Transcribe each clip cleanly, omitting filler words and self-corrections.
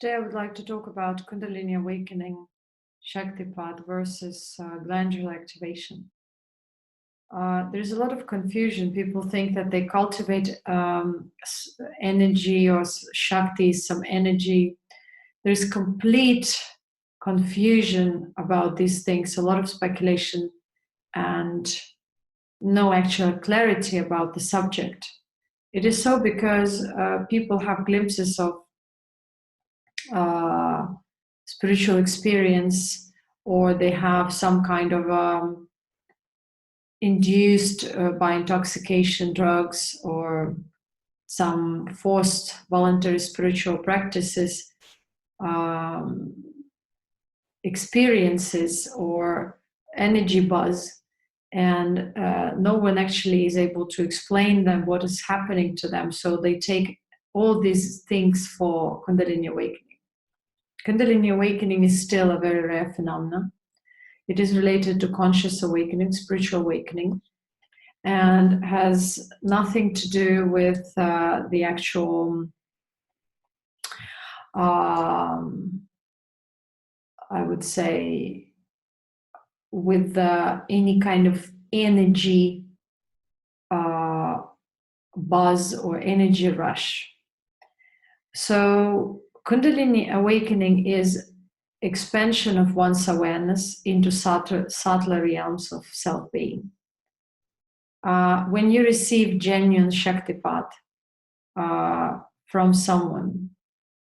Today I would like to talk about Kundalini awakening, Shaktipat versus glandular activation. There's a lot of confusion. People think that they cultivate energy or Shakti, some energy. There's complete confusion about these things, a lot of speculation and no actual clarity about the subject. It is so because people have glimpses of spiritual experience, or they have some kind of induced by intoxication drugs or some forced voluntary spiritual practices, experiences or energy buzz, and no one actually is able to explain them what is happening to them, so they take all these things for Kundalini awakening. Kundalini awakening is still a very rare phenomenon. It is related to conscious awakening, spiritual awakening, and has nothing to do with the actual, I would say, with any kind of energy buzz or energy rush. So Kundalini awakening is expansion of one's awareness into subtler realms of self-being. When you receive genuine Shaktipat from someone,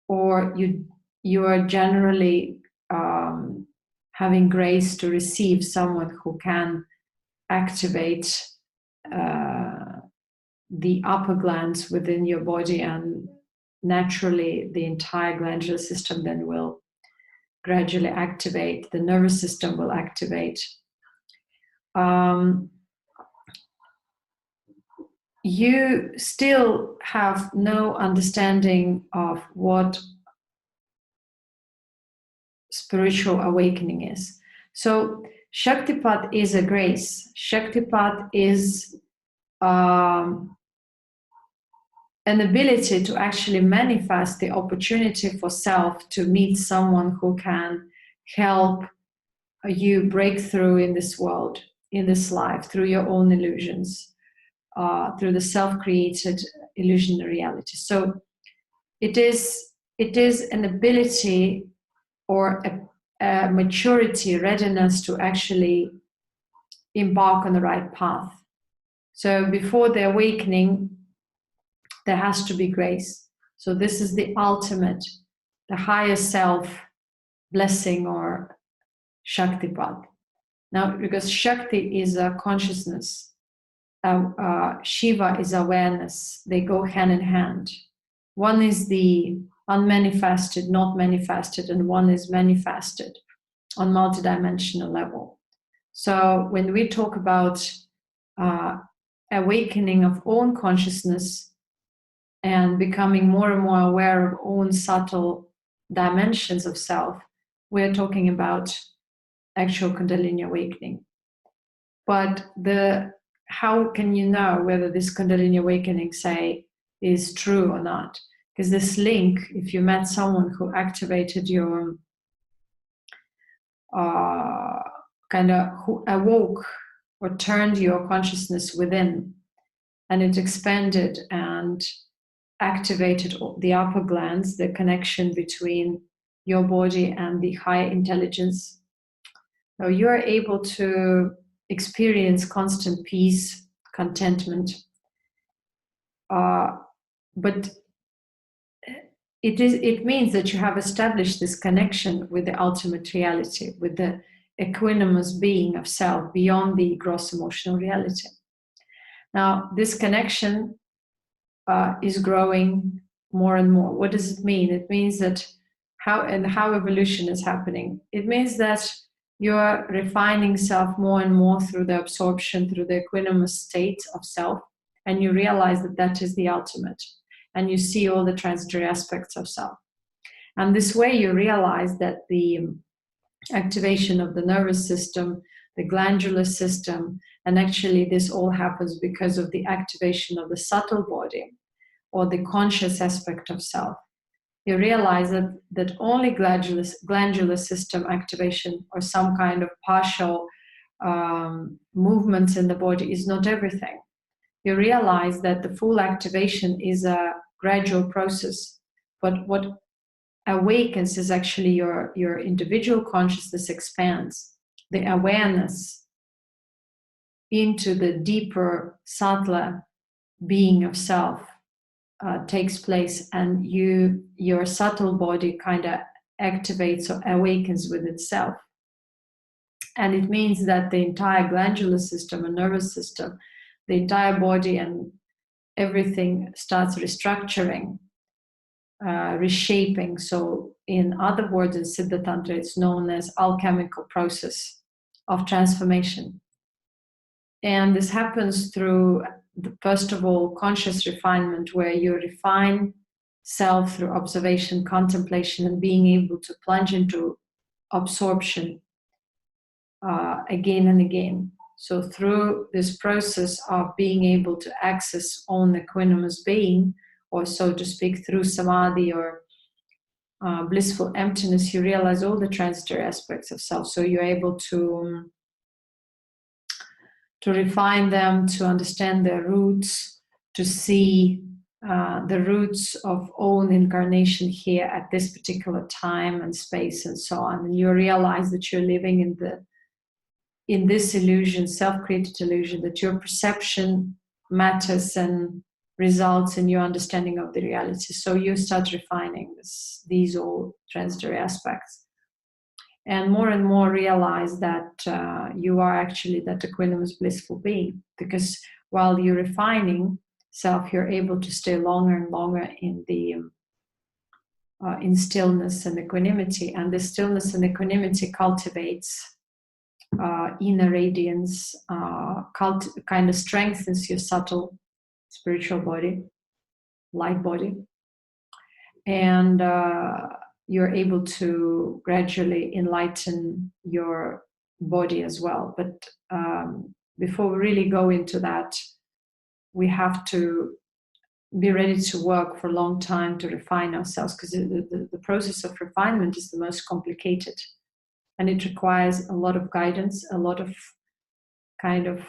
or you are generally having grace to receive someone who can activate the upper glands within your body, and naturally the entire glandular system then will gradually activate, the nervous system will activate. You still have no understanding of what spiritual awakening is. So Shaktipat is a grace. Shaktipat is an ability to actually manifest the opportunity for self to meet someone who can help you break through in this world, in this life, through your own illusions, through the self-created illusionary reality. So it is an ability or a maturity, readiness to actually embark on the right path. So before the awakening, there has to be grace. So this is the ultimate, the higher self blessing or Shaktipat. Now, because Shakti is a consciousness, Shiva is awareness, they go hand in hand. One is the unmanifested, not manifested, and one is manifested on multidimensional level. So when we talk about awakening of own consciousness and becoming more and more aware of own subtle dimensions of self, we're talking about actual Kundalini awakening. But how can you know whether this Kundalini awakening, say, is true or not? Because this link, if you met someone who activated your, who awoke or turned your consciousness within, and it expanded and activated the upper glands, the connection between your body and the higher intelligence. So you are able to experience constant peace, contentment, but it means that you have established this connection with the ultimate reality, with the equanimous being of self beyond the gross emotional reality. Now, this connection is growing more and more. What does it mean? It means that how evolution is happening. It means that you're refining self more and more through the absorption, through the equanimous state of self, and you realize that that is the ultimate, and you see all the transitory aspects of self. And this way you realize that the activation of the nervous system, the glandular system, and actually this all happens because of the activation of the subtle body or the conscious aspect of self. you realize that only glandular system activation or some kind of partial movements in the body is not everything. You realize that the full activation is a gradual process, but what awakens is actually your individual consciousness expands. The awareness into the deeper, subtler being of self takes place, and your subtle body kind of activates or awakens with itself. And it means that the entire glandular system and nervous system, the entire body and everything starts restructuring, reshaping. So in other words, in Siddha Tantra, it's known as alchemical process of transformation. And this happens through, first of all, conscious refinement, where you refine self through observation, contemplation, and being able to plunge into absorption again and again. So through this process of being able to access own equanimous being, or so to speak, through Samadhi or blissful emptiness, you realize all the transitory aspects of self. So you're able to refine them, to understand their roots, to see the roots of own incarnation here at this particular time and space and so on. And you realize that you're living in this illusion, self-created illusion, that your perception matters and results in your understanding of the reality. So you start refining these all transitory aspects. And more realize that you are actually that equanimous, blissful being. Because while you're refining self, you're able to stay longer and longer in the in stillness and equanimity. And the stillness and equanimity cultivates inner radiance, kind of strengthens your subtle spiritual body, light body. And you're able to gradually enlighten your body as well. But before we really go into that, we have to be ready to work for a long time to refine ourselves, because the process of refinement is the most complicated, and it requires a lot of guidance, a lot of kind of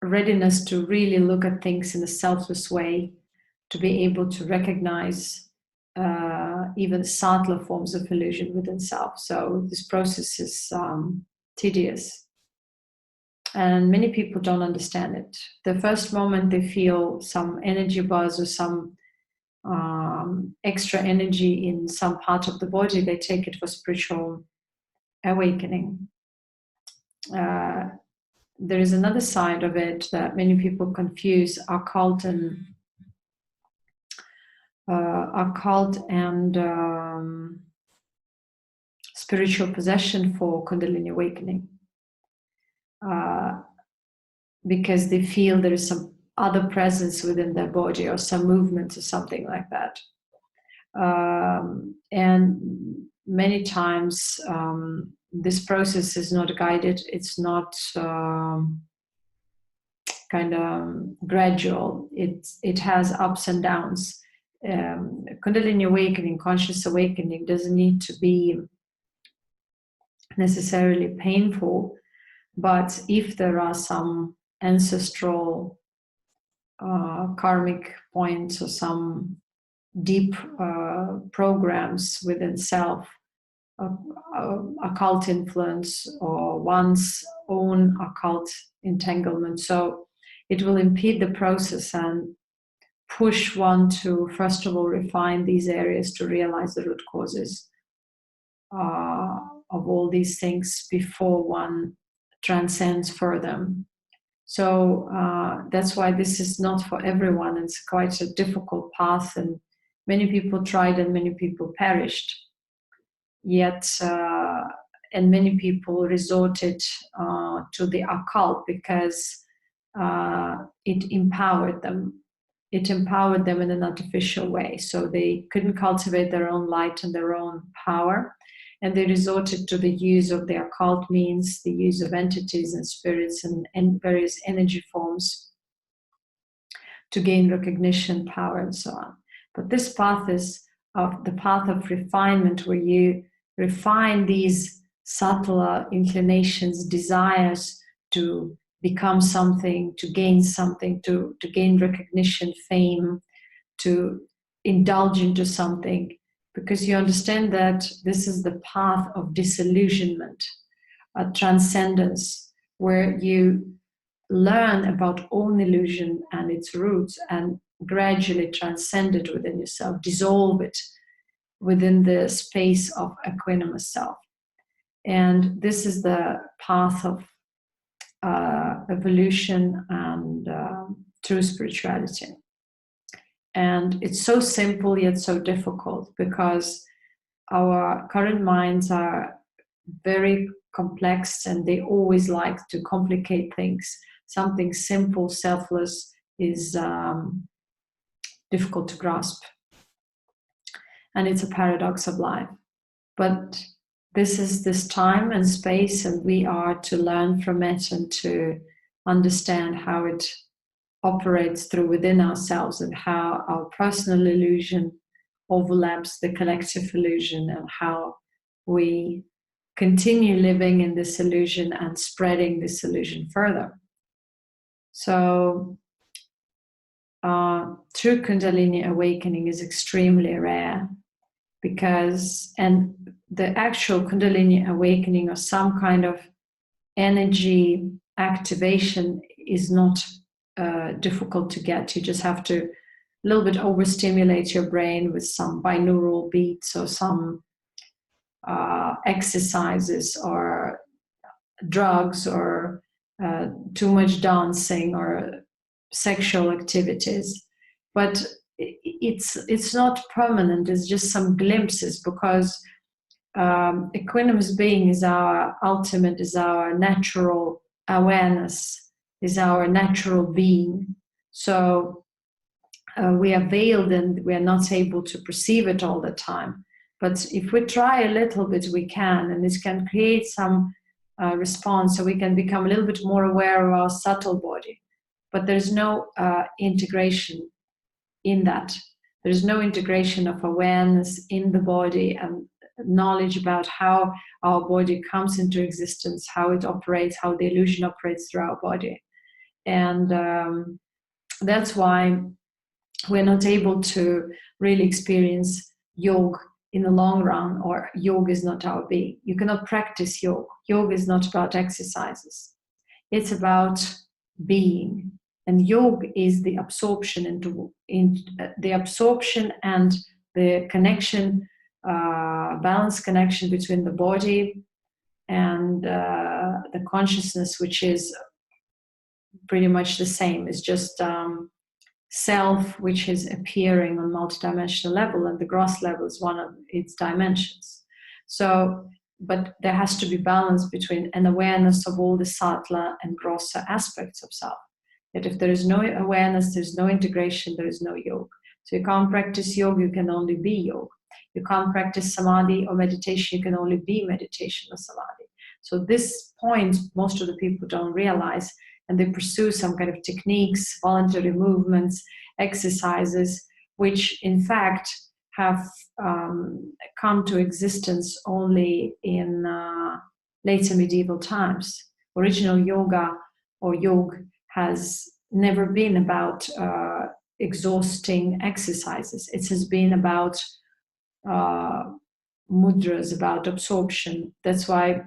readiness to really look at things in a selfless way, to be able to recognize even subtler forms of illusion within self. So this process is tedious, and many people don't understand it. The first moment they feel some energy buzz or some extra energy in some part of the body, they take it for spiritual awakening. There is another side of it that many people confuse occult and spiritual possession for Kundalini awakening, because they feel there is some other presence within their body or some movement or something like that. And many times this process is not guided, it's not kind of gradual, it has ups and downs. Kundalini awakening, conscious awakening, doesn't need to be necessarily painful, but if there are some ancestral karmic points or some deep programs within self, occult influence or one's own occult entanglement, so it will impede the process and push one to, first of all, refine these areas to realize the root causes of all these things before one transcends further. So that's why this is not for everyone. It's quite a difficult path, and many people tried and many people perished. Yet, and many people resorted to the occult because it empowered them. It empowered them in an artificial way. So they couldn't cultivate their own light and their own power. And they resorted to the use of the occult means, the use of entities and spirits and various energy forms to gain recognition, power, and so on. But this path is the path of refinement, where you refine these subtler inclinations, desires to become something, to gain something, to gain recognition, fame, to indulge into something, because you understand that this is the path of disillusionment, a transcendence, where you learn about own illusion and its roots and gradually transcend it within yourself, dissolve it within the space of equanimous self. And this is the path of evolution and true spirituality. And it's so simple yet so difficult, because our current minds are very complex and they always like to complicate things. Something simple, selfless is difficult to grasp. And it's a paradox of life. But this is this time and space, and we are to learn from it and to understand how it operates through within ourselves, and how our personal illusion overlaps the collective illusion, and how we continue living in this illusion and spreading this illusion further. So true Kundalini awakening is extremely rare, because, and the actual Kundalini awakening or some kind of energy activation is not difficult to get. You just have to a little bit overstimulate your brain with some binaural beats or some exercises or drugs or too much dancing or sexual activities. But it's not permanent. It's just some glimpses, because equanimous being is our ultimate, is our natural awareness, is our natural being. So we are veiled and we are not able to perceive it all the time. But if we try a little bit, we can, and this can create some response, so we can become a little bit more aware of our subtle body. But there's no integration in that. There's no integration of awareness in the body and knowledge about how our body comes into existence, how it operates, how the illusion operates through our body. And that's why we're not able to really experience yoga in the long run, or yoga is not our being. You cannot practice yoga. Yoga is not about exercises. It's about being. And yoga is the absorption into the absorption and the connection, balanced connection between the body and the consciousness, which is pretty much the same. It's just self, which is appearing on multidimensional level, and the gross level is one of its dimensions. So, but there has to be balance between an awareness of all the subtler and grosser aspects of self. That if there is no awareness, there's no integration, there is no yoga. So you can't practice yoga, you can only be yoga. You can't practice samadhi or meditation, you can only be meditation or samadhi. So this point, most of the people don't realize, and they pursue some kind of techniques, voluntary movements, exercises, which in fact have come to existence only in later medieval times. Original yoga or yoga has never been about exhausting exercises. It has been about mudras, about absorption. That's why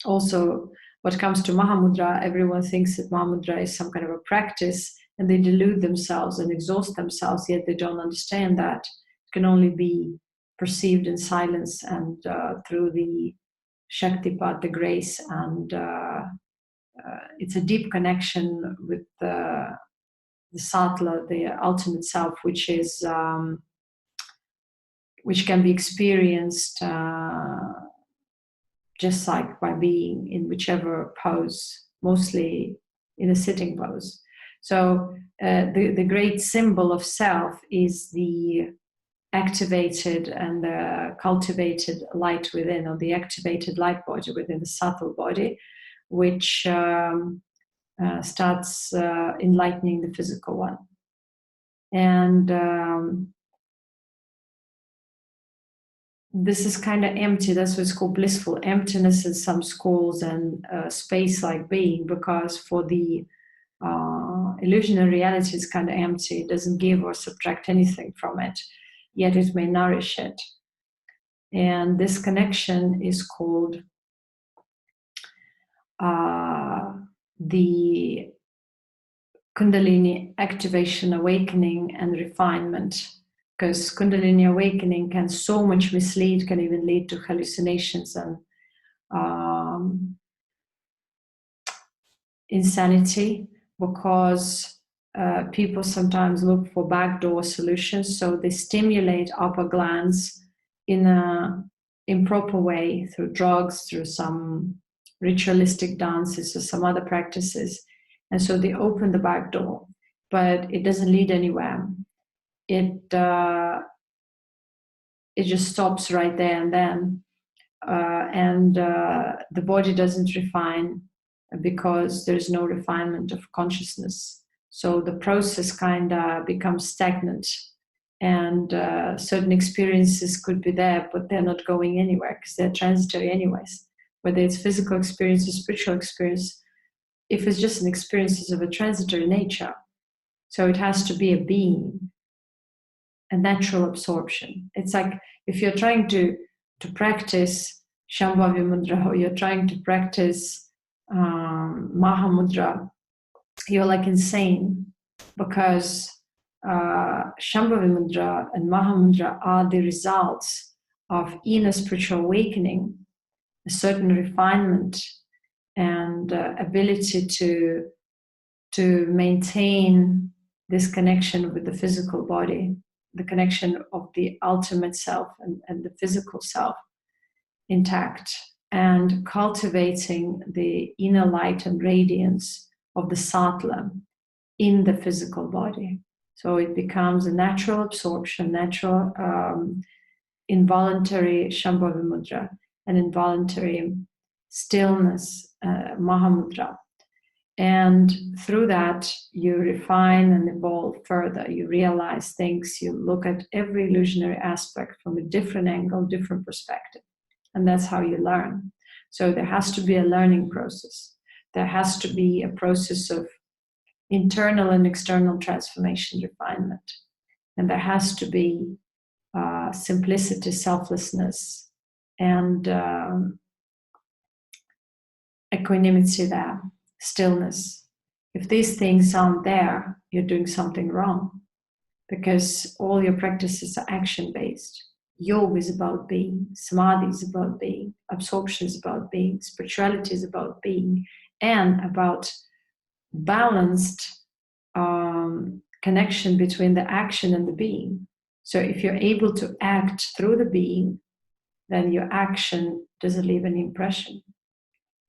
also what comes to Mahamudra, everyone thinks that Mahamudra is some kind of a practice, and they delude themselves and exhaust themselves, yet they don't understand that it can only be perceived in silence and through the Shaktipat, the grace, and it's a deep connection with the Sattva, the ultimate self, which is which can be experienced just like by being in whichever pose, mostly in a sitting pose. So the great symbol of self is the activated and the cultivated light within, or the activated light body within the subtle body, which starts enlightening the physical one. And this is kind of empty. That's what's called blissful emptiness in some schools, and space-like being, because for the illusionary reality is kind of empty. It doesn't give or subtract anything from it, yet it may nourish it. And this connection is called the Kundalini activation, awakening, and refinement. Because Kundalini awakening can so much mislead, can even lead to hallucinations and insanity, because people sometimes look for backdoor solutions. So they stimulate upper glands in an improper way, through drugs, through some ritualistic dances or some other practices. And so they open the back door, but it doesn't lead anywhere. It just stops right there and then. The body doesn't refine, because there's no refinement of consciousness. So the process kind of becomes stagnant, and certain experiences could be there, but they're not going anywhere because they're transitory anyways. Whether it's physical experience or spiritual experience, if it's just an experience, it's of a transitory nature. So it has to be a being, a natural absorption. It's like if you're trying to practice Shambhavi Mudra, or you're trying to practice Mahamudra, you're like insane, because Shambhavi Mudra and Mahamudra are the results of inner spiritual awakening, a certain refinement, and ability to maintain this connection with the physical body, the connection of the ultimate self and the physical self intact, and cultivating the inner light and radiance of the sattva in the physical body. So it becomes a natural absorption, natural involuntary Shambhavi Mudra, an involuntary stillness, Mahamudra. And through that, you refine and evolve further. You realize things, you look at every illusionary aspect from a different angle, different perspective. And that's how you learn. So there has to be a learning process. There has to be a process of internal and external transformation, refinement. And there has to be simplicity, selflessness, and equanimity there, stillness. If these things aren't there, you're doing something wrong, because all your practices are action-based. Yoga is about being, Samadhi is about being, absorption is about being, spirituality is about being, and about balanced connection between the action and the being. So if you're able to act through the being, then your action doesn't leave any impression.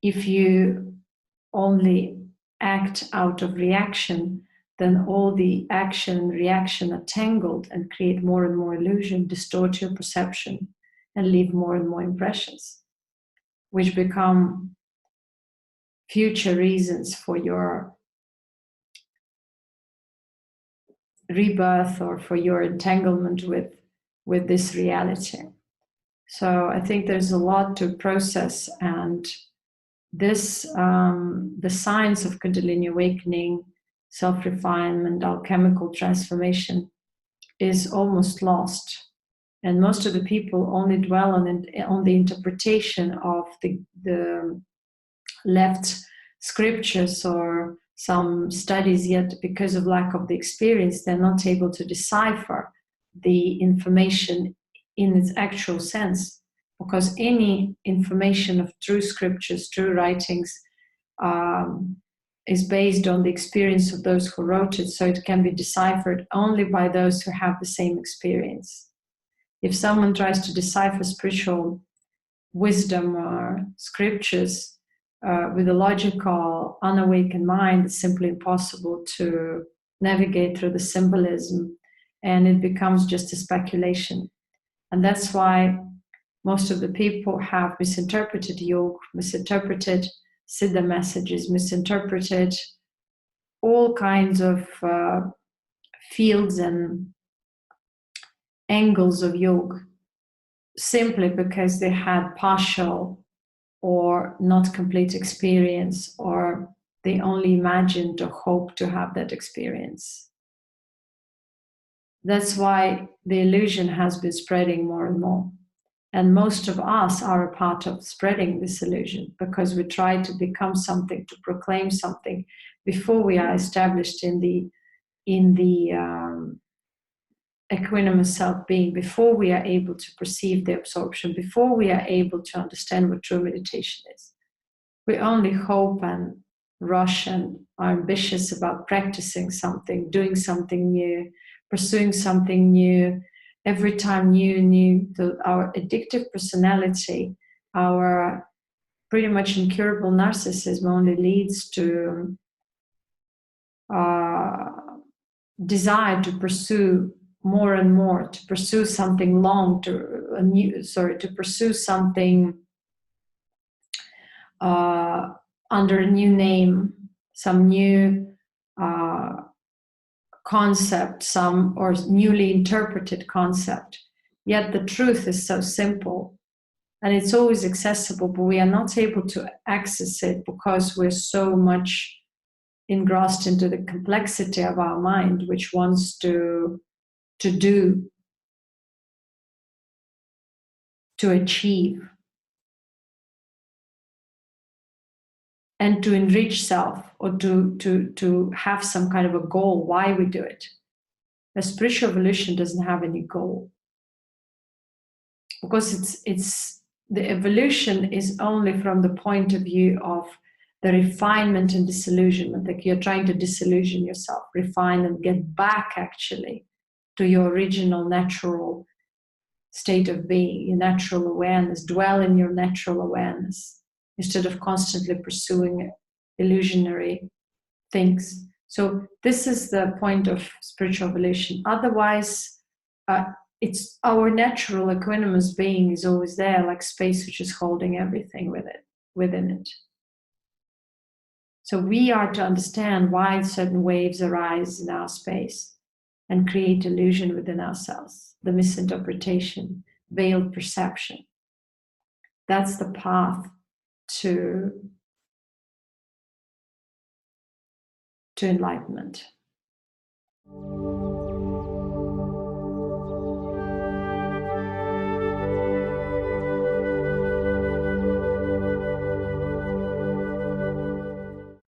If you only act out of reaction, then all the action and reaction are tangled and create more and more illusion, distort your perception, and leave more and more impressions, which become future reasons for your rebirth or for your entanglement with this reality. So I think there's a lot to process, and this, the science of Kundalini awakening, self-refinement, alchemical transformation is almost lost. And most of the people only dwell on the interpretation of the left scriptures or some studies, yet because of lack of the experience, they're not able to decipher the information in its actual sense. Because any information of true scriptures, true writings, is based on the experience of those who wrote it, so it can be deciphered only by those who have the same experience. If someone tries to decipher spiritual wisdom or scriptures with a logical, unawakened mind, it's simply impossible to navigate through the symbolism, and it becomes just a speculation. And that's why most of the people have misinterpreted yoga, misinterpreted Siddha messages, misinterpreted all kinds of fields and angles of yoga simply because they had partial or not complete experience, or they only imagined or hoped to have that experience. That's why the illusion has been spreading more and more. And most of us are a part of spreading this illusion, because we try to become something, to proclaim something before we are established in the equanimous self-being, before we are able to perceive the absorption, before we are able to understand what true meditation is. We only hope and rush and are ambitious about practicing something, doing something new, pursuing something new, every time new. Our addictive personality, our pretty much incurable narcissism only leads to desire to pursue more and more, to pursue something long, to pursue something under a new name, some new concept, or newly interpreted concept. Yet the truth is so simple and it's always accessible, but we are not able to access it because we're so much engrossed into the complexity of our mind, which wants to do, to achieve, and to enrich self, or to have some kind of a goal why we do it. The spiritual evolution doesn't have any goal, because it's the evolution is only from the point of view of the refinement and disillusionment. Like you're trying to disillusion yourself, refine, and get back actually to your original natural state of being, your natural awareness. Dwell in your natural awareness instead of constantly pursuing illusionary things. So this is the point of spiritual evolution. Otherwise, it's our natural equanimous being is always there, like space which is holding everything within it. So we are to understand why certain waves arise in our space and create illusion within ourselves, the misinterpretation, veiled perception. That's the path to enlightenment.